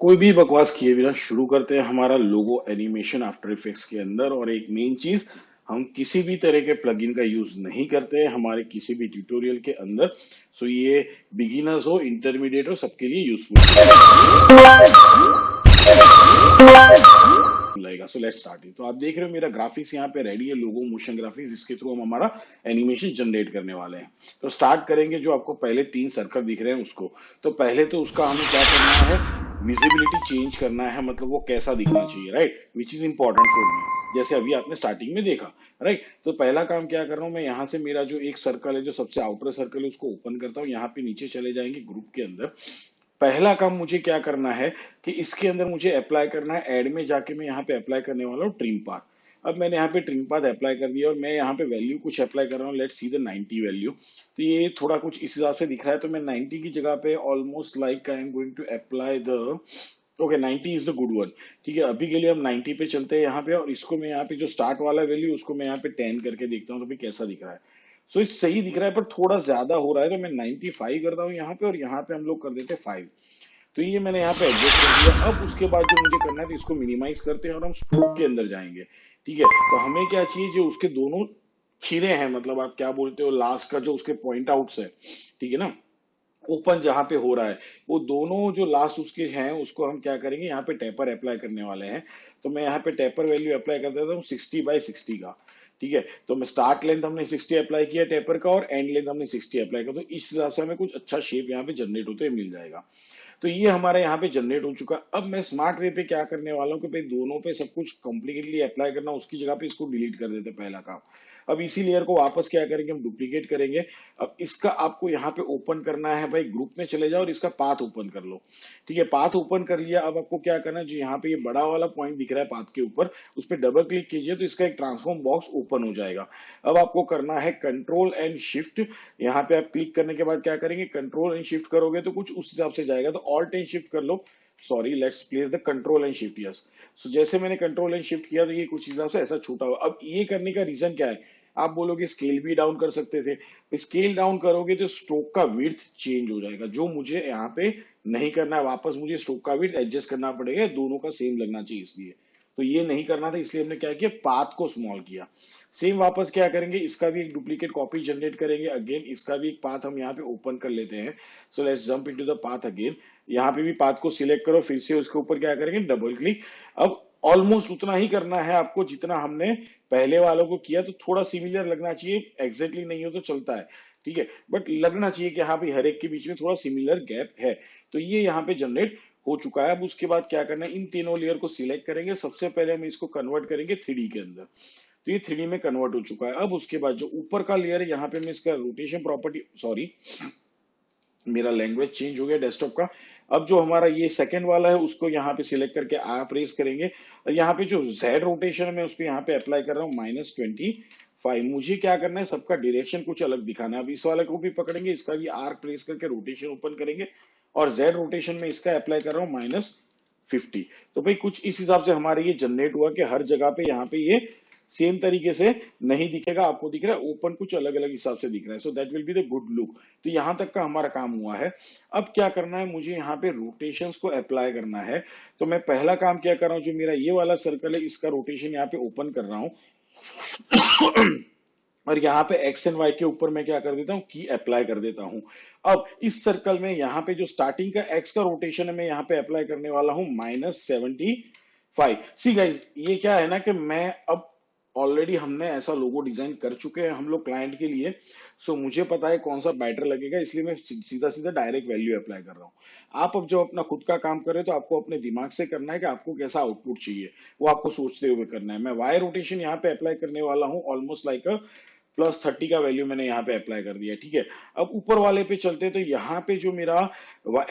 कोई भी बकवास किए बिना शुरू करते हैं हमारा लोगो एनिमेशन आफ्टर इफेक्ट्स के अंदर। और एक मेन चीज, हम किसी भी तरह के प्लगइन का यूज नहीं करते हैं हमारे किसी भी ट्यूटोरियल के अंदर। सो ये बिगिनर्स हो, इंटरमीडिएट हो, सबके लिए यूजफुल लगेगा। So let's start. तो आप देख रहे हो मेरा ग्राफिक्स यहाँ पे रेडी है, लोगो मोशन ग्राफिक्स, जिसके थ्रू हम हमारा एनिमेशन जनरेट करने वाले हैं। तो स्टार्ट करेंगे। जो आपको पहले 3 सर्कल दिख रहे हैं उसको, तो पहले तो उसका हमें क्या करना है, विजिबिलिटी चेंज करना है, मतलब वो कैसा दिखना चाहिए, right, which is important for me. जैसे अभी आपने स्टार्टिंग में देखा, राइट। तो पहला काम क्या कर रहा हूं मैं, यहाँ से मेरा जो एक सर्कल है, जो सबसे आउटर सर्कल है, उसको ओपन करता हूँ। यहाँ पे नीचे चले जाएंगे ग्रुप के अंदर। पहला काम मुझे क्या करना है कि इसके अंदर मुझे अप्लाई करना है, ऐड में जाके मैं यहाँ पे अप्लाई करने वाला हूँ ट्रिम पाथ। अब मैंने यहाँ पे ट्रिम पाथ अप्लाई कर दिया और मैं यहाँ पे वैल्यू कुछ अप्लाई कर रहा हूँ, लेट्स सी द 90 वैल्यू। तो ये थोड़ा कुछ इस हिसाब से दिख रहा है, तो मैं 90 की जगह पे almost like I am going to apply the, okay 90 is the good one. ठीक है, अभी के लिए हम 90 पे चलते हैं यहाँ पे, और इसको मैं यहाँ पे जो स्टार्ट वाला वैल्यू उसको मैं यहाँ पे 10 करके देखता हूँ तो भी कैसा दिख रहा है। सो इस सही दिख रहा है, पर थोड़ा ज्यादा हो रहा है, तो मैं 95 करता हूँ यहाँ पे, और यहाँ पे हम लोग कर देते हैं 5। तो ये मैंने यहाँ पे एडजस्ट कर दिया। अब उसके बाद जो मुझे करना है, तो इसको मिनिमाइज करते हैं और हम स्ट्रोक के अंदर जाएंगे। ठीक है, तो हमें क्या चाहिए, जो उसके दोनों छिरे हैं, मतलब आप क्या बोलते हो, लास्ट का जो उसके पॉइंट आउट्स है, ठीक है ना, ओपन जहां पे हो रहा है, वो दोनों जो लास्ट उसके हैं उसको हम क्या करेंगे, यहाँ पे टेपर अप्लाई करने वाले हैं। तो मैं यहाँ पे टेपर वैल्यू अप्लाई कर देता हूँ 60/60 का। ठीक है, तो मैं स्टार्ट लेंथ हमने 60 अप्लाई किया टेपर का, और एंड लेंथ हमने 60 अप्लाई किया, तो इस हिसाब से हमें कुछ अच्छा शेप यहाँ पे जनरेट होते हुए मिल जाएगा। तो ये हमारे यहाँ पे जनरेट हो चुका। अब मैं स्मार्ट वे पे क्या करने वाला हूँ कि भाई दोनों पे सब कुछ कॉम्प्लिकेटली अप्लाई करना, उसकी जगह पे इसको डिलीट कर देते पहला काम। अब इसी लेयर को वापस क्या करेंगे, हम डुप्लीकेट करेंगे। अब इसका आपको यहाँ पे ओपन करना है, भाई ग्रुप में चले जाओ और इसका पाथ ओपन कर लो। ठीक है, पाथ ओपन कर लिया। अब आपको क्या करना है, जो यहाँ पे ये बड़ा वाला पॉइंट दिख रहा है पाथ के ऊपर, उस पर डबल क्लिक कीजिए तो इसका एक ट्रांसफॉर्म बॉक्स ओपन हो जाएगा। अब आपको करना है कंट्रोल एंड शिफ्ट। यहाँ पे आप क्लिक करने के बाद क्या करेंगे, कंट्रोल एंड शिफ्ट करोगे तो कुछ उस हिसाब से जाएगा, तो ऑल्ट एंड शिफ्ट कर लो। Sorry, let's place the control and shift, yes. So जैसे मैंने कंट्रोल एंड शिफ्ट किया तो ये कुछ हिसाब से ऐसा छूटा हुआ। अब ये करने का रीजन क्या है, आप बोलोगे स्केल भी डाउन कर सकते थे, तो स्केल डाउन करोगे तो स्ट्रोक का विड्थ चेंज हो जाएगा, जो मुझे यहाँ पे नहीं करना है। वापस मुझे स्ट्रोक का विड्थ एडजस्ट करना पड़ेगा, दोनों का सेम लगना चाहिए, इसलिए तो ये नहीं करना था, इसलिए हमने क्या किया, पाथ को स्मॉल किया। सेम वापस क्या करेंगे, इसका भी एक डुप्लीकेट कॉपी जनरेट करेंगे, अगेन इसका भी एक पाथ हम यहाँ पे ओपन कर लेते हैं। So let's jump into the path again. यहाँ पे भी पाथ को सिलेक्ट करो, फिर से उसके ऊपर क्या करेंगे, डबल क्लिक। अब ऑलमोस्ट उतना ही करना है आपको जितना हमने पहले वालों को किया, तो थोड़ा सिमिलर लगना चाहिए, एग्जैक्टली नहीं हो तो चलता है। ठीक है, बट लगना चाहिए कि हाँ भाई हर एक के बीच में थोड़ा सिमिलर गैप है। तो ये यहाँ पे जनरेट हो चुका है। अब उसके बाद क्या करना है, इन तीनों लेयर को सिलेक्ट करेंगे। सबसे पहले हम इसको कन्वर्ट करेंगे 3D के अंदर, तो ये 3D में कन्वर्ट हो चुका है। अब उसके बाद जो ऊपर का लेयर है, यहाँ पे मैं इसका रोटेशन प्रॉपर्टी, सॉरी मेरा लैंग्वेज चेंज हो गया डेस्कटॉप का। अब जो हमारा ये सेकंड वाला है उसको यहाँ पे सिलेक्ट करके आप प्रेस करेंगे, और यहाँ पे जो जेड रोटेशन है मैं उसको यहाँ पे अप्लाई कर रहा हूँ -25। मुझे क्या करना है, सबका डायरेक्शन कुछ अलग दिखाना है। अब इस वाले को भी पकड़ेंगे, इसका भी आर्क प्रेस करके रोटेशन ओपन करेंगे, और जेड रोटेशन में इसका अप्लाई कर रहा हूँ -50। तो भाई कुछ इस हिसाब से हमारे ये जनरेट हुआ कि हर जगह पे यहाँ पे ये सेम तरीके से नहीं दिखेगा, आपको दिख रहा है ओपन कुछ अलग अलग हिसाब से दिख रहा है। So that will be the good look. तो यहां तक का हमारा काम हुआ है। अब क्या करना है, मुझे यहाँ पे रोटेशंस को अप्लाई करना है। तो मैं पहला काम क्या कर रहा हूँ, जो मेरा ये वाला सर्कल है इसका रोटेशन यहाँ पे ओपन कर रहा हूँ, और यहाँ पे एक्स एंड वाई के ऊपर मैं क्या कर देता हूँ, की अप्लाई कर देता हूँ। अब इस सर्कल में यहाँ पे जो स्टार्टिंग का एक्स का रोटेशन है मैं यहाँ पे अप्लाई करने वाला हूँ -75। सी गाइज, ये क्या है ना कि मैं अब ऑलरेडी हमने ऐसा लोगो डिजाइन कर चुके हैं हम लोग क्लाइंट के लिए। सो मुझे पता है कौन सा बेटर लगेगा, इसलिए मैं सीधा सीधा डायरेक्ट वैल्यू अप्लाई कर रहा हूँ। आप अब जो अपना खुद का काम कर रहे हो, तो आपको अपने दिमाग से करना है कि आपको कैसा आउटपुट चाहिए, वो आपको सोचते हुए करना है। मैं वाई रोटेशन यहाँ पे अप्लाई करने वाला हूँ, ऑलमोस्ट लाइक +30 का वैल्यू मैंने यहाँ पे अप्लाई कर दिया। ठीक है, अब ऊपर वाले पे चलते हैं। तो यहाँ पे जो मेरा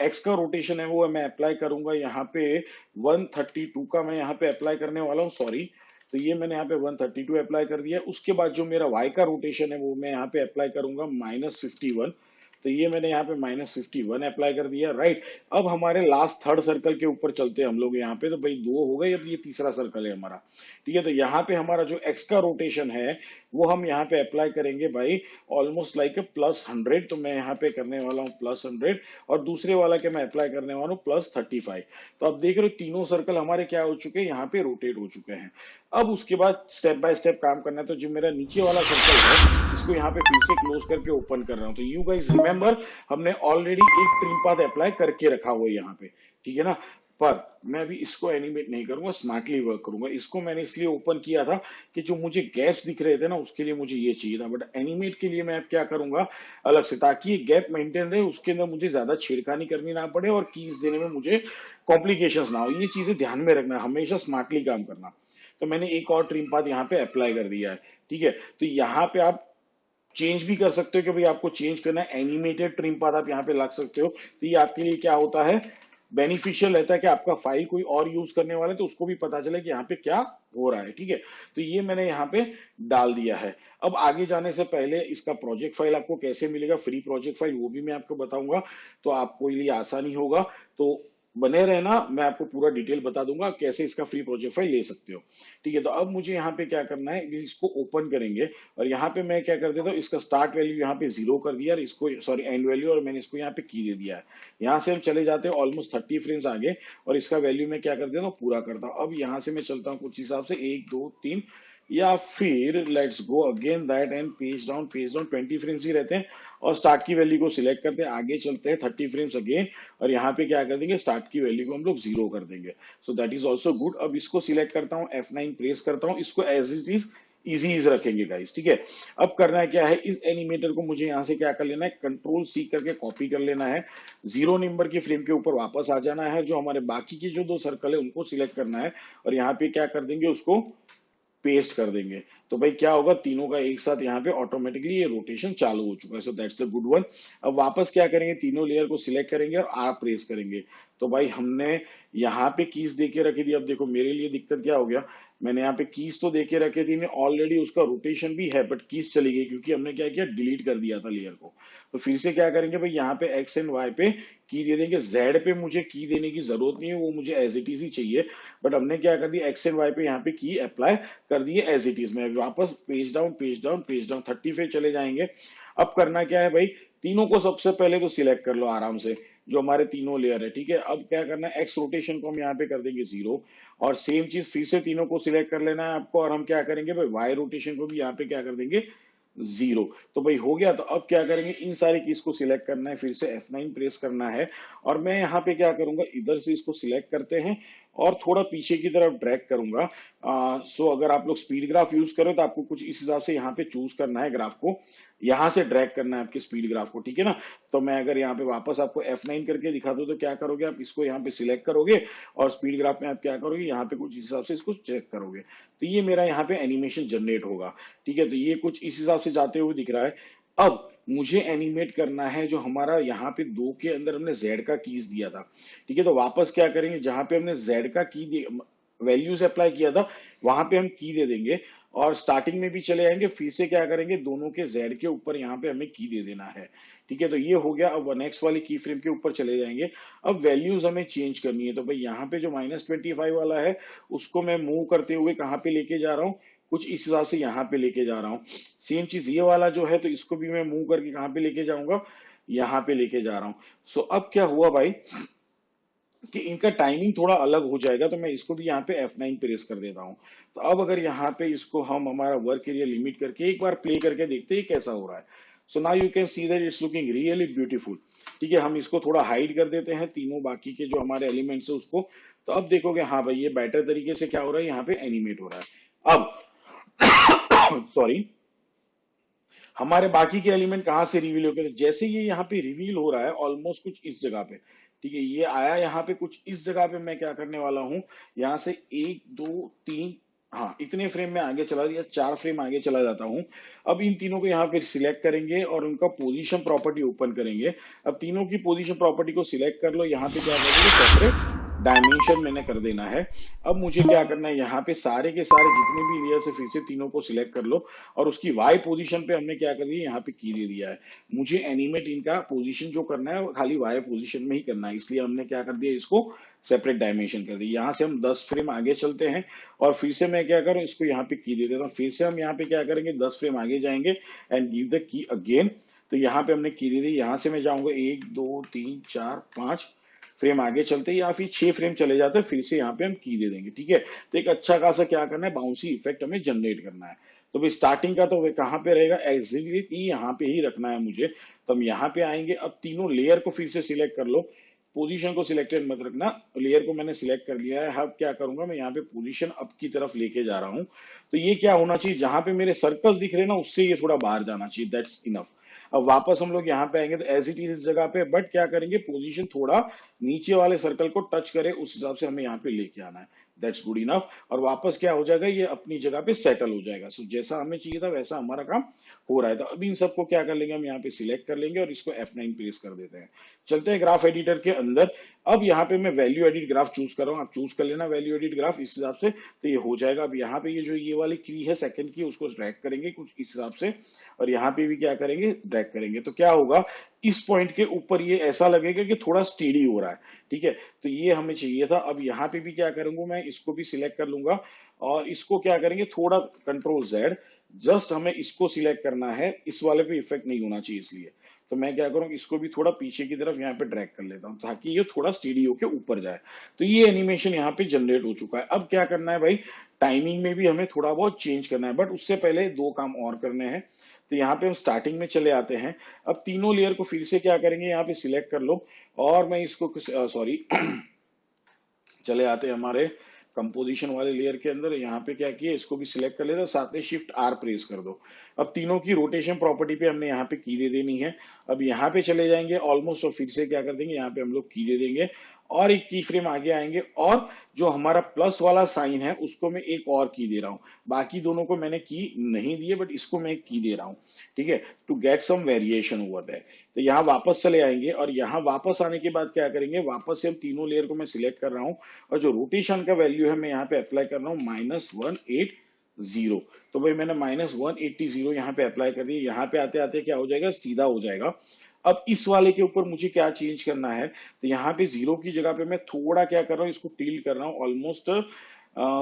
एक्स का रोटेशन है वो मैं अप्लाई करूंगा यहाँ पे 132 का, मैं यहाँ पे अप्लाई करने वाला हूँ, सॉरी। तो ये मैंने यहाँ पे 132 अप्लाई कर दिया। उसके बाद जो मेरा वाई का रोटेशन है वो मैं यहाँ पे अप्लाई करूंगा -51। तो ये मैंने यहाँ पे -51 अप्लाई कर दिया, राइट। अब हमारे लास्ट थर्ड सर्कल के ऊपर चलते हैं हम लोग यहाँ पे। तो भाई 2 हो गए, अब ये तीसरा सर्कल है हमारा, ठीक है। तो यहाँ पे हमारा जो एक्स का रोटेशन है वो हम यहाँ पे अप्लाई करेंगे भाई, ऑलमोस्ट लाइक +100। तो मैं यहाँ पे करने वाला हूँ +100, और दूसरे वाला के मैं अप्लाई करने वाला हूँ +35। तो अब देख रहे हो तीनों सर्कल हमारे क्या हो चुके हैं, यहाँ पे रोटेट हो चुके हैं। अब उसके बाद स्टेप बाय स्टेप काम करना है। तो जो मेरा नीचे वाला सर्कल है इसको यहाँ पे फिर से क्लोज करके ओपन कर रहा हूँ। तो यू गाइस रिमेंबर, हमने ऑलरेडी एक ट्रिम पाथ अप्लाई करके रखा हुआ है यहाँ पे, ठीक है ना। पर मैं अभी इसको एनिमेट नहीं करूंगा, स्मार्टली वर्क करूंगा। इसको मैंने इसलिए ओपन किया था कि जो मुझे गैप्स दिख रहे थे ना उसके लिए मुझे ये चाहिए था, बट एनिमेट के लिए मैं अब क्या करूंगा अलग से, ताकि ये गैप मेंटेन रहे, उसके अंदर मुझे ज्यादा छेड़खानी करनी ना पड़े और कीज देने में मुझे कॉम्प्लिकेशंस ना हो। ये चीजें ध्यान में रखना, हमेशा स्मार्टली काम करना। तो मैंने एक और ट्रिम पाथ यहाँ पे अप्लाई कर दिया है, ठीक है। तो यहाँ पे आप चेंज भी कर सकते हो कि भाई आपको चेंज करना है, एनिमेटेड ट्रिम पाथ आप यहाँ पे लग सकते हो। तो ये आपके लिए क्या होता है, बेनिफिशियल रहता है कि आपका फाइल कोई और यूज करने वाला है तो उसको भी पता चले कि यहाँ पे क्या हो रहा है, ठीक है। तो ये मैंने यहाँ पे डाल दिया है। अब आगे जाने से पहले इसका प्रोजेक्ट फाइल आपको कैसे मिलेगा, फ्री प्रोजेक्ट फाइल, वो भी मैं आपको बताऊंगा, तो आपको लिए आसानी होगा। तो बने रहना, मैं आपको पूरा डिटेल बता दूंगा कैसे इसका फ्री प्रोजेक्ट फाइल ले सकते हो, ठीक है। तो अब मुझे यहाँ पे क्या करना है, इसको ओपन करेंगे और यहाँ पे मैं क्या कर देता हूँ, इसका स्टार्ट वैल्यू यहाँ पे 0 कर दिया और इसको सॉरी एंड वैल्यू, और मैंने इसको यहाँ पे की दे दिया है। यहाँ से हम चले जाते हैं ऑलमोस्ट 30 फ्रेम्स आगे और इसका वैल्यू मैं क्या कर देता हूँ, पूरा करता हूँ। अब यहाँ से मैं चलता हूँ कुछ हिसाब से 1 2 3, या फिर let's go again that and page down 20 frames ही रहते हैं, और स्टार्ट की वैल्यू को सिलेक्ट करते हैं, आगे चलते हैं 30 फ्रेम्स अगेन, और यहाँ पे क्या कर देंगे, स्टार्ट की वैल्यू को हम लोग 0 कर देंगे। So that is also good. अब इसको सिलेक्ट करता हूँ, F9 प्रेस करता हूँ, इसको एज इट इज इजी रखेंगे गाइस, ठीक है। अब करना है क्या है, इस एनिमेटर को मुझे यहाँ से क्या कर लेना है, Ctrl+C करके कॉपी कर लेना है, 0 नंबर की फ्रेम के ऊपर वापस आ जाना है, जो हमारे बाकी के जो 2 सर्कल है उनको सिलेक्ट करना है, और यहाँ पे क्या कर देंगे, उसको पेस्ट कर देंगे। तो भाई क्या होगा, तीनों का एक साथ यहाँ पे ऑटोमेटिकली ये रोटेशन चालू हो चुका है। So that's the good one. अब वापस क्या करेंगे, तीनों लेयर को सिलेक्ट करेंगे और R प्रेस करेंगे। तो भाई हमने यहाँ पे कीज दे के रखी थी। अब देखो मेरे लिए दिक्कत क्या हो गया, मैंने यहाँ पे कीज तो दे के रखे थी, ऑलरेडी उसका रोटेशन भी है, बट कीज चली गई क्योंकि हमने क्या किया, डिलीट कर दिया था लेयर को। तो फिर से क्या करेंगे भाई, यहाँ पे X एंड Y पे की दे देंगे, Z पे मुझे की देने की जरूरत नहीं है, वो मुझे एज इट इज ही चाहिए। बट हमने क्या कर दिया, X एंड Y पे यहाँ पे की अप्लाई कर दिए एज इट इज। में वापस page down page down page down 30 पे चले जाएंगे। अब करना क्या है भाई, तीनों को सबसे पहले तो सिलेक्ट कर लो आराम से, जो हमारे तीनों लेयर है, ठीक है। अब क्या करना है, एक्स रोटेशन को हम यहाँ पे कर देंगे 0, और सेम चीज फिर से तीनों को सिलेक्ट कर लेना है आपको, और हम क्या करेंगे भाई, वाई रोटेशन को भी यहाँ पे क्या कर देंगे 0। तो भाई हो गया। तो अब क्या करेंगे, इन सारी कीज को सिलेक्ट करना है, फिर से F9 प्रेस करना है, और मैं यहाँ पे क्या करूंगा, इधर से इसको सिलेक्ट करते हैं और थोड़ा पीछे की तरफ ड्रैग करूंगा। सो अगर आप लोग स्पीड ग्राफ यूज करो तो आपको कुछ इस हिसाब से यहाँ पे चूज करना है, ग्राफ को यहाँ से ड्रैग करना है आपके स्पीड ग्राफ को, ठीक है ना। तो मैं अगर यहाँ पे वापस आपको F9 करके दिखा दूं तो क्या करोगे, आप इसको यहाँ पे सिलेक्ट करोगे और स्पीड ग्राफ में आप क्या करोगे, यहाँ पे कुछ इस हिसाब से इसको चेक करोगे, तो ये मेरा यहाँ पे एनिमेशन जनरेट होगा, ठीक है। तो ये कुछ इस हिसाब से जाते हुए दिख रहा है। अब मुझे एनिमेट करना है जो हमारा यहाँ पे 2 के अंदर हमने Z का कीज दिया था, ठीक है। तो वापस क्या करेंगे, जहां पे हमने Z का की वैल्यूज अप्लाई किया था वहां पे हम की दे देंगे, और स्टार्टिंग में भी चले आएंगे, फिर से क्या करेंगे, दोनों के Z के ऊपर यहाँ पे हमें की दे देना है, ठीक है। तो ये हो गया। अब नेक्स्ट वाली की फ्रेम के ऊपर चले जाएंगे। अब वैल्यूज हमें चेंज करनी है। तो भाई यहाँ पे जो -25 वाला है उसको मैं मूव करते हुए कहाँ पे लेके जा रहा हूँ, कुछ इस हिसाब से यहाँ पे लेके जा रहा हूँ। सेम चीज ये वाला जो है, तो इसको भी मैं मूव करके कहाँ पे लेके जाऊंगा, यहाँ पे लेके जा रहा हूँ। सो अब क्या हुआ भाई कि इनका टाइमिंग थोड़ा अलग हो जाएगा, तो मैं इसको भी यहाँ पे F9 प्रेस कर देता हूँ। तो अब अगर यहाँ पे इसको हम हमारा वर्क एरिया लिमिट करके एक बार प्ले करके देखते हैं कैसा हो रहा है। So now you can see that it's looking really beautiful, ठीक है। हम इसको थोड़ा हाइड कर देते हैं, तीनों बाकी के जो हमारे एलिमेंट्स है उसको। तो अब देखोगे हाँ भाई ये बेटर तरीके से क्या हो रहा है, यहाँ पे एनिमेट हो रहा है। अब सॉरी, हमारे बाकी के एलिमेंट कहाँ से रिवील हो गए, तो जैसे ये यहाँ पे रिवील हो रहा है ऑलमोस्ट कुछ इस जगह पे, ठीक है। ये आया यहाँ पे कुछ इस जगह पे, मैं क्या करने वाला हूँ, यहाँ से 1 2 3, हाँ इतने फ्रेम में आगे चला दिया, 4 फ्रेम आगे चला जाता हूँ। अब इन तीनों को यहाँ पे सिलेक्ट करेंगे और उनका पोजीशन प्रॉपर्टी ओपन करेंगे। अब तीनों की पोजीशन प्रॉपर्टी को सिलेक्ट कर लो, यहाँ पे क्या करेंगे, सेपरेट डायमेंशन मैंने कर देना है। अब मुझे क्या करना है, यहाँ पे सारे के सारे जितने भी लेयर्स है फिर से तीनों को सिलेक्ट कर लो, और उसकी वाई पोजीशन पे हमने क्या कर दिया, यहाँ पे की दे दिया है। मुझे एनिमेट इनका पोजीशन जो करना है वो खाली वाई पोजीशन में ही करना है, इसलिए हमने क्या कर दिया, इसको सेपरेट डायमेंशन कर दी। यहाँ से हम 10 फ्रेम आगे चलते हैं, और फिर से मैं क्या करूँ, इसको यहाँ पे की दे देता हूँ। फिर से हम यहाँ पे क्या करेंगे, 10 फ्रेम आगे जाएंगे and give the key again. तो यहाँ पे हमने की दे दी। यहाँ से मैं जाऊंगा 1 2 3 4 5 फ्रेम आगे चलते, या फिर 6 फ्रेम चले जाते हैं, फिर से यहाँ पे हम की दे देंगे। ठीक है, तो एक अच्छा खासा क्या करना है, बाउंसी इफेक्ट हमें जनरेट करना है। तो भाई स्टार्टिंग का तो कहाँ पे रहेगा, एग्जैक्टली यहाँ पे ही रखना है मुझे। तो हम यहाँ पे आएंगे, अब तीनों लेयर को फिर से सिलेक्ट कर लो, पोजीशन को सिलेक्टेड मत रखना, लेयर को मैंने सिलेक्ट कर लिया है। अब क्या करूंगा, मैं यहाँ पे पोजीशन अप की तरफ लेके जा रहा हूँ। तो ये क्या होना चाहिए, जहां पे मेरे सर्कल्स दिख रहे हैं ना, उससे ये थोड़ा बाहर जाना चाहिए, दैट्स इनफ। अब वापस हम लोग यहाँ पे आएंगे तो एज इट इज इस जगह पे, बट क्या करेंगे, पोजीशन थोड़ा नीचे वाले सर्कल को टच करे उस हिसाब से हमें यहाँ पे लेके आना है, दैट्स गुड इनफ। और वापस क्या हो जाएगा, ये अपनी जगह पे सेटल हो जाएगा। सो जैसा हमें चाहिए था वैसा हमारा काम हो रहा है। तो अब इन सबको क्या कर लेंगे, हम यहाँ पे सिलेक्ट कर लेंगे और इसको F9 प्रेस कर देते हैं। चलते हैं ग्राफ एडिटर के अंदर। अब यहाँ पे मैं वैल्यू एडिट ग्राफ चूज कर रहा हूँ, आप चूज कर लेना वैल्यू एडिट ग्राफ इस हिसाब से, तो ये हो जाएगा। अब यहाँ पे ये जो ये वाली की है सेकंड की, उसको ड्रैग करेंगे कुछ इस हिसाब से, और यहाँ पे भी क्या करेंगे, ड्रैग करेंगे। तो क्या होगा, इस पॉइंट के ऊपर ये ऐसा लगेगा कि थोड़ा स्टेडी हो रहा है। ठीक है, तो ये हमें चाहिए था। अब यहाँ पे भी क्या करूंगा, मैं इसको भी सिलेक्ट कर लूंगा, और इसको क्या करेंगे, थोड़ा कंट्रोल Z, जस्ट हमें इसको सिलेक्ट करना है, इस वाले पे इफेक्ट नहीं होना चाहिए, इसलिए तो मैं क्या करूँ, इसको भी थोड़ा पीछे की तरफ यहाँ पे ड्रैग कर लेता हूँ, ताकि ये थोड़ा स्टेडी होके ऊपर जाए। तो ये एनिमेशन यहाँ पे जनरेट हो चुका है। अब क्या करना है भाई, टाइमिंग में भी हमें थोड़ा बहुत चेंज करना है, बट उससे पहले दो काम और करने हैं। तो यहाँ पे हम स्टार्टिंग में चले आते हैं। अब तीनों लेयर को फिर से क्या करेंगे, यहाँ पे सिलेक्ट कर लो, और मैं इसको सॉरी चले आते हैं हमारे कंपोजिशन वाले लेयर के अंदर। यहाँ पे क्या किया, इसको भी सिलेक्ट कर लेते, साथ में शिफ्ट R प्रेस कर दो। अब तीनों की रोटेशन प्रॉपर्टी पे हमने यहाँ पे की दे देनी है। अब यहाँ पे चले जाएंगे ऑलमोस्ट, और फिर से क्या कर देंगे, यहाँ पे हम लोग की दे देंगे, और एक की फ्रेम आगे आएंगे, और जो हमारा प्लस वाला साइन है उसको मैं एक और की दे रहा हूँ। बाकी दोनों को मैंने की नहीं दिए, बट इसको मैं एक की दे रहा हूँ। ठीक है, to get some variation over that. तो यहाँ वापस चले आएंगे, और यहाँ वापस आने के बाद क्या करेंगे, वापस से हम तीनों लेयर को मैं सिलेक्ट कर रहा हूँ, और जो रोटेशन का वैल्यू है मैं यहाँ पे अप्लाई कर रहा हूँ -180। तो भाई मैंने -180 यहाँ पे अप्लाई कर दिया। यहाँ पे आते आते क्या हो जाएगा, सीधा हो जाएगा। अब इस वाले के ऊपर मुझे क्या चेंज करना है, तो यहाँ पे 0 की जगह पे मैं थोड़ा क्या कर रहा हूँ, इसको टील कर रहा हूँ ऑलमोस्ट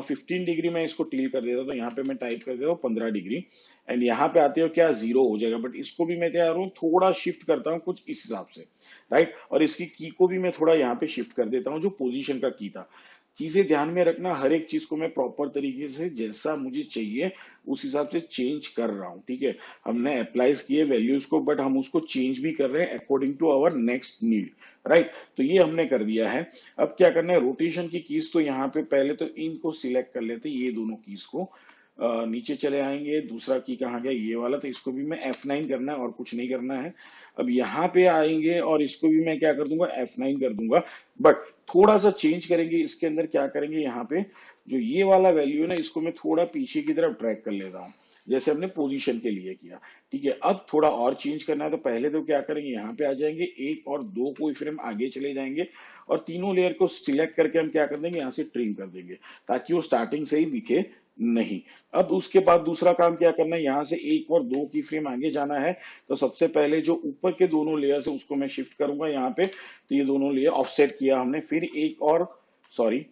15 डिग्री में इसको टील कर देता हूँ। तो यहाँ पे मैं टाइप कर देता हूँ 15 डिग्री, एंड यहाँ पे आते हो क्या 0 हो जाएगा, बट इसको भी मैं क्या हूँ, थोड़ा शिफ्ट करता हूँ कुछ इस हिसाब से, राइट। और इसकी की को भी मैं थोड़ा यहाँ पे शिफ्ट कर देता हूँ, जो पोजीशन का की था। चीजें ध्यान में रखना, हर एक चीज को मैं प्रॉपर तरीके से जैसा मुझे चाहिए उस हिसाब से चेंज कर रहा हूँ। ठीक है, हमने अप्लाइज किए वैल्यूज को, बट हम उसको चेंज भी कर रहे हैं according to our next need, right. तो ये हमने कर दिया है। अब क्या करना है, रोटेशन की कीज तो यहाँ पे पहले तो इनको सिलेक्ट कर लेते, ये दोनों कीज को नीचे चले आएंगे। दूसरा की कहाँ गया, ये वाला, तो इसको भी मैं F9 करना है और कुछ नहीं करना है। अब यहाँ पे आएंगे और इसको भी मैं क्या कर दूंगा, F9 कर दूंगा, बट थोड़ा सा चेंज करेंगे। इसके अंदर क्या करेंगे, यहाँ पे जो ये वाला वैल्यू है ना, इसको मैं थोड़ा पीछे की तरफ ट्रैक कर लेता हूँ, जैसे हमने पोजीशन के लिए किया। ठीक है, अब थोड़ा और चेंज करना है, तो पहले तो क्या करेंगे, यहाँ पे आ जाएंगे, एक और दो कोई फ्रेम आगे चले जाएंगे, और तीनों लेयर को सिलेक्ट करके हम क्या कर देंगे, यहाँ से ट्रिम कर देंगे, ताकि वो स्टार्टिंग से ही दिखे नहीं। अब उसके बाद दूसरा काम क्या करना है, यहाँ से एक और दो की फ्रेम आगे जाना है। तो सबसे पहले जो ऊपर के दोनों लेयर है उसको मैं शिफ्ट करूंगा यहाँ पे। तो ये दोनों लेयर ऑफसेट किया हमने, फिर एक और सॉरी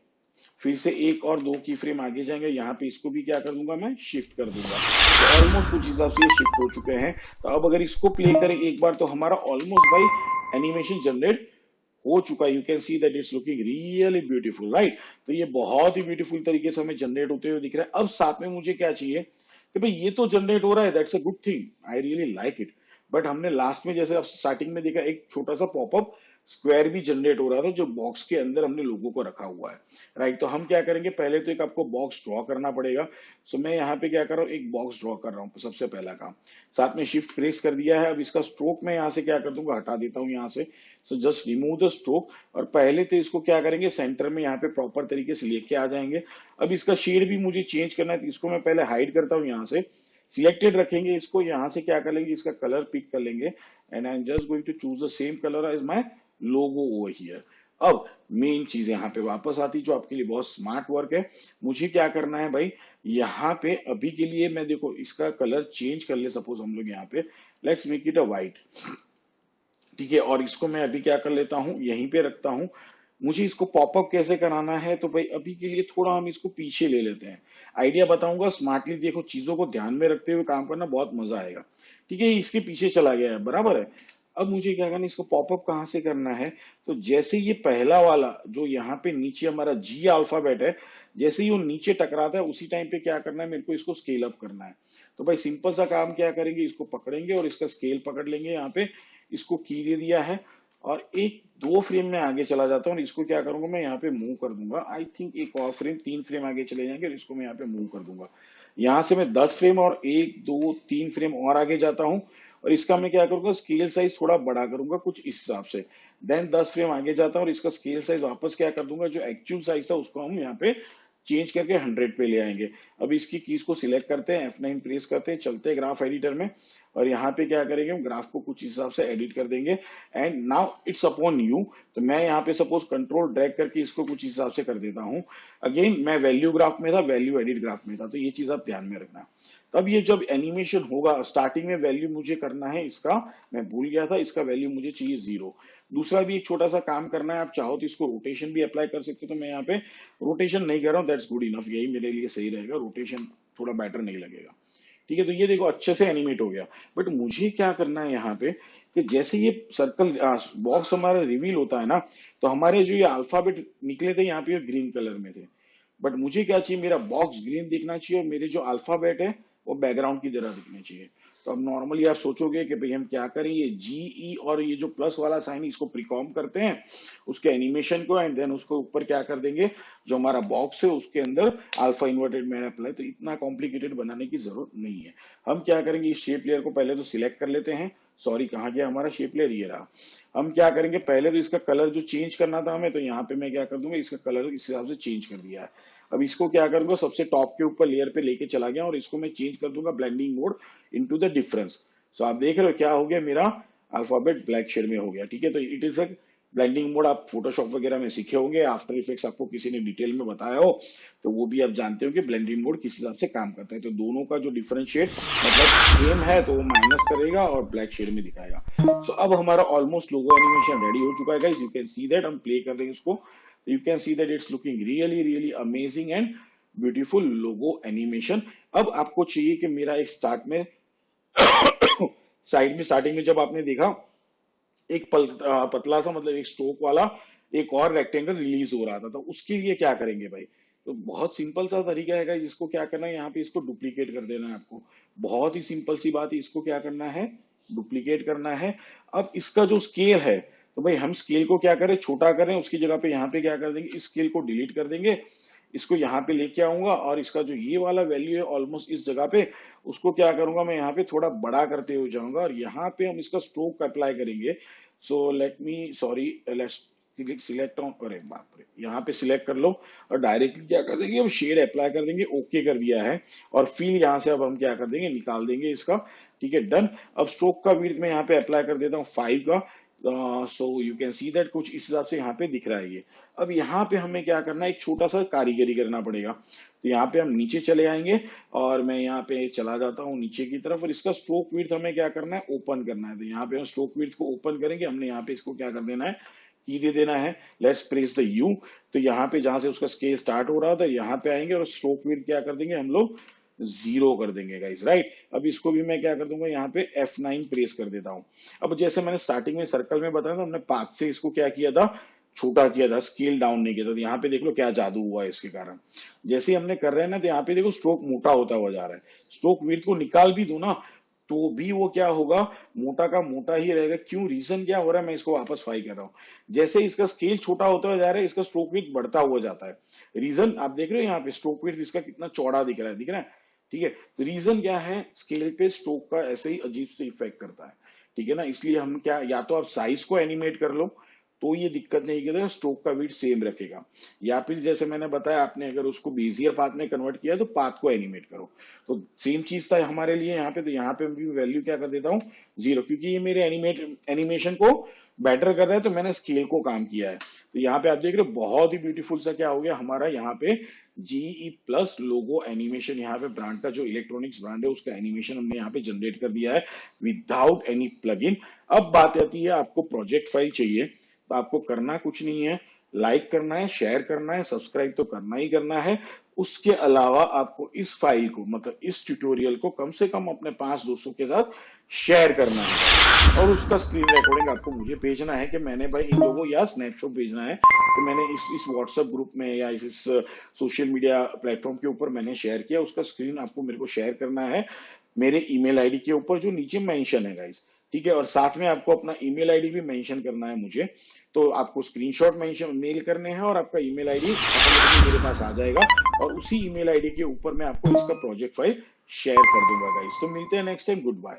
फिर से एक और दो की फ्रेम आगे जाएंगे, यहाँ पे इसको भी क्या कर दूंगा, मैं शिफ्ट कर दूंगा। तो ऑलमोस्ट कुछ हिसाब से ये शिफ्ट हो चुके हैं। तो अब अगर इसको प्ले करें एक बार, तो हमारा ऑलमोस्ट भाई एनिमेशन जनरेट हो चुका है। You can see that it's looking really beautiful, right. तो ये बहुत ही ब्यूटीफुल तरीके से हमें जनरेट होते हुए दिख रहा है। अब साथ में मुझे क्या चाहिए कि भाई ये तो जनरेट हो रहा है, that's a good thing, I really like it, but हमने लास्ट में जैसे स्टार्टिंग में देखा, एक छोटा सा पॉपअप स्क्वायर भी जनरेट हो रहा था, जो बॉक्स के अंदर हमने लोगों को रखा हुआ है, राइट। तो हम क्या करेंगे, पहले तो एक आपको बॉक्स ड्रॉ करना पड़ेगा। सो मैं यहाँ पे क्या कर रहा हूँ, एक बॉक्स ड्रॉ कर रहा हूँ, सबसे पहला काम। साथ में शिफ्ट प्रेस कर दिया है। अब इसका स्ट्रोक मैं यहाँ से क्या कर दूंगा, हटा देता हूँ यहाँ से। So just remove the stroke, और पहले तो इसको क्या करेंगे, सेंटर में यहाँ पे प्रॉपर तरीके से लेके आ जाएंगे। अब इसका शेड भी मुझे चेंज करना है, तो इसको मैं पहले हाइड करता हूँ, यहाँ से सिलेक्टेड रखेंगे इसको। यहाँ से क्या कर लेंगे, इसका कलर पिक कर लेंगे, and I am just going to choose the same colour as my logo over here. अब मेन चीज यहाँ पे वापस आती जो आपके लिए बहुत स्मार्ट वर्क है। मुझे क्या करना है भाई, यहाँ पे अभी के लिए मैं देखो इसका कलर चेंज कर ले, सपोज हम लोग यहाँ पे let's make it a white, ठीक है, और इसको मैं अभी क्या कर लेता हूँ, यहीं पे रखता हूँ। मुझे इसको पॉपअप कैसे कराना है, तो भाई अभी के लिए थोड़ा हम इसको पीछे ले लेते हैं। आइडिया बताऊंगा, स्मार्टली देखो, चीजों को ध्यान में रखते हुए काम करना, बहुत मजा आएगा। ठीक है, इसके पीछे चला गया है, बराबर है। अब मुझे क्या करना है, इसको पॉपअप कहाँ से करना है, तो जैसे ये पहला वाला जो यहाँ पे नीचे हमारा जी अल्फाबेट है, जैसे ही वो नीचे टकराता है उसी टाइम पे क्या करना है, मेरे को इसको स्केल अप करना है। तो भाई सिंपल सा काम क्या करेंगे, इसको पकड़ेंगे और इसका स्केल पकड़ लेंगे यहाँ पे, इसको की दे दिया है, और एक दो फ्रेम में आगे चला जाता हूँ और इसको क्या करूंगा, मैं यहाँ पे मूव कर दूंगा। आई थिंक एक और फ्रेम, 3 फ्रेम आगे चले जाएंगे और इसको मैं यहाँ पे मूव कर दूंगा। यहाँ से मैं 10 फ्रेम और 1 2 3 फ्रेम और आगे जाता हूँ, और इसका मैं क्या करूंगा, स्केल साइज थोड़ा बड़ा करूंगा कुछ इस हिसाब से। देन 10 फ्रेम आगे जाता हूँ और इसका स्केल साइज वापस क्या कर दूंगा, जो एक्चुअल साइज था उसको हम यहाँ पे चेंज करके 100 पे ले आएंगे। अब इसकी कीज को सिलेक्ट करते हैं, F9 प्रेस करते हैं, चलते हैं ग्राफ एडिटर में, और यहाँ पे क्या करेंगे, हम ग्राफ को कुछ हिसाब से एडिट कर देंगे। And now it's upon you. तो मैं यहाँ पे सपोज कंट्रोल ड्रैग करके इसको कुछ हिसाब से कर देता हूँ। अगेन मैं वैल्यू ग्राफ में था, वैल्यू एडिट ग्राफ में था, तो ये चीज आप ध्यान में रखना। तब ये जब एनिमेशन होगा, स्टार्टिंग में वैल्यू मुझे करना है इसका, मैं भूल गया था, इसका वैल्यू मुझे चाहिए 0। दूसरा भी एक छोटा सा काम करना है, आप चाहो तो इसको रोटेशन भी अप्लाई कर सकते हो, तो मैं यहाँ पे रोटेशन नहीं कर रहा हूँ, दैट्स गुड इनफ, यही मेरे लिए सही रहेगा, रोटेशन थोड़ा बेटर नहीं लगेगा। ठीक है, तो ये देखो अच्छे से एनिमेट हो गया। बट मुझे क्या करना है यहाँ पे, कि जैसे ये सर्कल बॉक्स हमारा रिवील होता है ना, तो हमारे जो ये अल्फाबेट निकले थे यहाँ पे ग्रीन कलर में थे। बट मुझे क्या चाहिए, मेरा बॉक्स ग्रीन दिखना चाहिए और मेरे जो अल्फाबेट है वो बैकग्राउंड की तरह दिखने चाहिए। तो अब नॉर्मली आप सोचोगे कि भाई हम क्या करें, ये जी ई और ये जो प्लस वाला साइन इसको प्रिकॉम करते हैं उसके एनिमेशन को, एंड देन उसको ऊपर क्या कर देंगे, जो हमारा बॉक्स है उसके अंदर अल्फा इन्वर्टेड में अप्लाई। तो इतना कॉम्प्लिकेटेड बनाने की जरूरत नहीं है। हम क्या करेंगे, इस शेप लेयर को पहले तो सिलेक्ट कर लेते हैं। सॉरी, कहाँ गया हमारा शेप लेयर, ये रहा। हम क्या करेंगे, पहले तो इसका कलर जो चेंज करना था हमें, तो यहाँ पे मैं क्या कर दूंगा, इसका कलर इस हिसाब से चेंज कर दिया है। अब इसको क्या करूंगा, सबसे टॉप के ऊपर लेयर पे लेके चला गया और इसको मैं चेंज कर दूंगा blending mode into the difference. So आप देख रहे हो क्या हो गया, मेरा अल्फाबेट ब्लैक शेड में हो गया। ठीक है, तो it is a blending mode. आप फोटोशॉप वगैरह में सीखे होंगे, आफ्टर इफेक्ट्स आपको किसी ने डिटेल में बताया हो, तो वो भी आप जानते हो कि ब्लेंडिंग मोड किस हिसाब से काम करता है। तो दोनों का जो डिफरेंशिएट मतलब सेम है तो वो माइनस करेगा और ब्लैक शेड में दिखाएगा। सो अब हमारा ऑलमोस्ट लोगो एनिमेशन रेडी हो चुका है guys, you can see that. हम प्ले कर रहे हैं इसको, you can see that it's looking really really amazing and beautiful logo animation। अब आपको चाहिए कि मेरा एक स्टार्ट में साइड में स्टार्टिंग में जब आपने देखा एक पतला सा मतलब एक स्ट्रोक वाला एक और रेक्टेंगल रिलीज हो रहा था, तो उसके लिए क्या करेंगे भाई, तो बहुत सिंपल सा तरीका है जिसको क्या करना है, यहाँ पे इसको डुप्लीकेट कर देना है आपको। बहुत ही सिंपल सी बात है, इसको क्या करना है, डुप्लीकेट करना है। अब इसका जो स्केल है, तो भाई हम स्केल को क्या करें, छोटा करें, उसकी जगह पे यहाँ पे क्या कर देंगे, इस स्केल को डिलीट कर देंगे, इसको यहाँ पे लेके आऊंगा और इसका जो ये वाला वैल्यू है ऑलमोस्ट इस जगह पे, उसको क्या करूंगा मैं यहाँ पे थोड़ा बड़ा करते हुए जाऊंगा और यहाँ पे हम इसका स्ट्रोक अप्लाई करेंगे। So let me sorry let's select on, अरे बाप रे, यहाँ पे सिलेक्ट कर लो और डायरेक्टली क्या कर देंगे, हम शेड अप्लाई कर देंगे, ओके कर दिया है। और फिल यहाँ से अब हम क्या कर देंगे, निकाल देंगे इसका। ठीक है, डन। अब स्ट्रोक का विड्थ में यहाँ पे अप्लाई कर देता हूँ 5 का। So you can see that कुछ इस हिसाब से यहाँ पे दिख रहा है ये। अब यहाँ पे हमें क्या करना है, एक छोटा सा कारीगरी करना पड़ेगा। तो यहाँ पे हम नीचे चले आएंगे और मैं यहाँ पे चला जाता हूँ नीचे की तरफ, और इसका स्ट्रोक विड्थ हमें क्या करना है, ओपन करना है। तो यहाँ पे हम स्ट्रोक विड्थ को ओपन करेंगे, हमने यहाँ पे इसको क्या कर देना है, की दे देना है, लेट्स प्रेस द यू। तो यहाँ पे जहां से उसका स्केल स्टार्ट हो रहा था यहाँ पे आएंगे और स्ट्रोक विड्थ क्या कर देंगे हम लोग, 0 कर देंगे गाइस, राइट। अब इसको भी मैं क्या कर दूंगा, यहाँ पे F9 प्रेस कर देता हूँ। अब जैसे मैंने स्टार्टिंग में सर्कल में बताया था, हमने 5 से इसको क्या किया था, छोटा किया था, स्केल डाउन नहीं किया था। तो यहाँ पे देख लो क्या जादू हुआ है इसके कारण। जैसे ही हमने कर रहे हैं ना, तो यहाँ पे देखो स्ट्रोक मोटा होता हुआ जा रहा है। स्ट्रोक विड्थ को निकाल भी दो ना, तो भी वो क्या होगा, मोटा का मोटा ही रहेगा। क्यों, रीजन क्या हो रहा है, मैं इसको वापस फाई कर रहा हूँ। जैसे इसका स्केल छोटा होता हुआ जा रहा है, इसका स्ट्रोक विड्थ बढ़ता हुआ जाता है। रीजन आप देख रहे हो, यहाँ पे स्ट्रोक विड्थ इसका कितना चौड़ा दिख रहा है, दिख रहा है। ठीक है, तो रीजन क्या है, स्केल पे स्ट्रोक का ऐसे ही अजीब से इफेक्ट करता है। ठीक है ना, इसलिए हम क्या, या तो आप साइज को एनिमेट कर लो तो ये दिक्कत नहीं करेगा, स्ट्रोक का वेट सेम रखेगा, या फिर जैसे मैंने बताया आपने अगर उसको बेजियर पाथ में कन्वर्ट किया तो पाथ को एनिमेट करो। तो सेम चीज था हमारे लिए यहाँ पे। तो यहाँ पे भी वैल्यू क्या कर देता हूँ, 0, क्योंकि ये मेरे एनिमेशन को बेटर कर रहा है, तो मैंने स्केल को काम किया है। तो यहाँ पे आप देख रहे हो बहुत ही ब्यूटीफुल सा क्या हो गया हमारा यहाँ पे जीई प्लस लोगो एनिमेशन, यहाँ पे ब्रांड का जो इलेक्ट्रॉनिक्स ब्रांड है उसका एनिमेशन हमने यहाँ पे जनरेट कर दिया है विदाउट एनी प्लगइन। अब बात आती है आपको प्रोजेक्ट फाइल चाहिए, तो आपको करना कुछ नहीं है, लाइक करना है, शेयर करना है, सब्सक्राइब तो करना ही करना है। उसके अलावा आपको इस फाइल को मतलब इस ट्यूटोरियल को कम से कम अपने 5 दोस्तों के साथ शेयर करना है और उसका स्क्रीन रिकॉर्डिंग आपको मुझे भेजना है कि मैंने भाई इन लोगों, या स्नैपशॉट भेजना है कि मैंने इस व्हाट्सएप ग्रुप में या इस सोशल मीडिया प्लेटफॉर्म के ऊपर मैंने शेयर किया, उसका स्क्रीन आपको मेरे को शेयर करना है मेरे ईमेल आईडी के ऊपर जो नीचे मेंशन है गाइस। ठीक है, और साथ में आपको अपना ईमेल आईडी भी मेंशन करना है मुझे। तो आपको स्क्रीनशॉट मेंशन मेल करने हैं और आपका ईमेल आईडी ऑटोमेटिकली मेरे पास आ जाएगा और उसी ईमेल आईडी के ऊपर मैं आपको इसका प्रोजेक्ट फाइल शेयर कर दूंगा गाइस। तो मिलते हैं नेक्स्ट टाइम, गुड बाय।